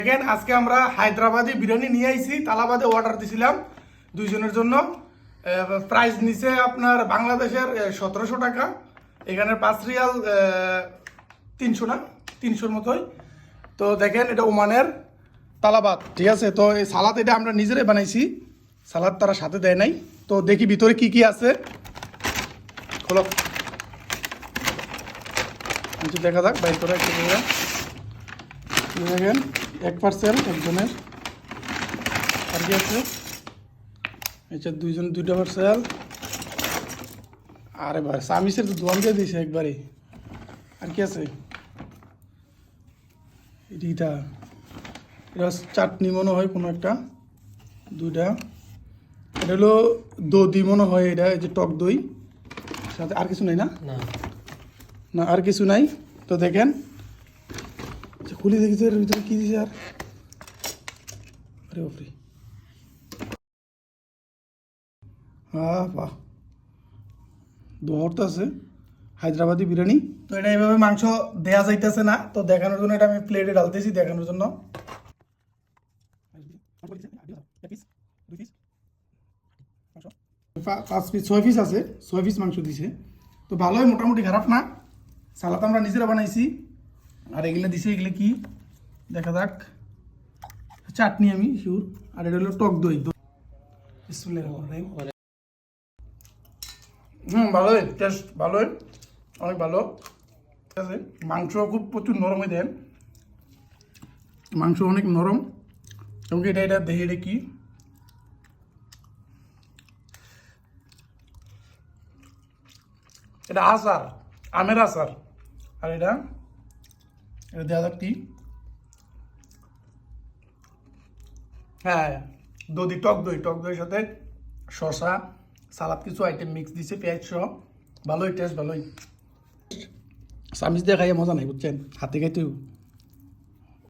দেখেন আজকে আমরা হায়দ্রাবাদি বিরিয়ানি নিয়ে আইছি। তালাবাদে অর্ডার দিছিলাম 2 জনের জন্য। প্রাইস নিচে আপনার বাংলাদেশের 1700 টাকা, এখানে 5 রিয়াল 300 না 300-র মতোই। তো দেখেন এটা ওমানের তালাবাদ, ঠিক আছে। তো এই সালাদ এটা আমরা নিজেরাই বানাইছি, সালাদ তারা সাথে দেয় নাই। তো দেখি ভিতরে কি কি আছে, খোলো দেখা যাক বাইর করে একটু। দেখেন 1 পার্সেল একজনের, আর কি আছে আচ্ছা 2টা পার্সেল। আরে ভাই সামিসের তো দোয়ান দিয়ে দিয়েছে একবারে। আর কি আছে এটা চাটনি মনে হয় কোনো একটা, 2টা। এটা হলো দই মনে হয়, এটা এই যে টক দই সাথে। আর কিছু নাই না? না আর কিছু নাই। তো দেখেন খুলি দেখেছি এর ভিতরে কি দিছে। আর আরে বাপরে, হ্যাঁ বাহ, দোয়ারটা আছে হায়দ্রাবাদি বিরিয়ানি। তো এটা এইভাবে মাংস দেয়া যাইতেছে না, তো দেখানোর জন্য এটা আমি প্লেটে ঢালতেছি দেখানোর জন্য। 5 পিস 6 পিস আছে, 6 পিস মাংস দিছে। তো ভালোই, মোটামুটি খারাপ না। সালাদ আমরা নিজেরা বানাইছি। আর এগুলো দিছে, এগুলো কি দেখা যাক, চাটনি আমি শিওর। আর এটা হলো টক দই। ভালোই, টেস্ট ভালোই, অনেক ভালো, ঠিক আছে। মাংস খুব প্রচুর নরমই দেন, মাংস অনেক নরম। এবং এটা দেখি এটা কি, এটা আচার, আমের আচার। আর এটা দেওয়া যাক কি, হ্যাঁ দই, টক দইয়ের সাথে শসা, সালাদ, কিছু আইটেম মিক্স দিছে, পেঁয়াজ সহ। ভালোই টেস্ট, ভালোই। চামিচ দিয়ে খাইয়ে মজা নাই বুঝছেন, হাতে খাইতেও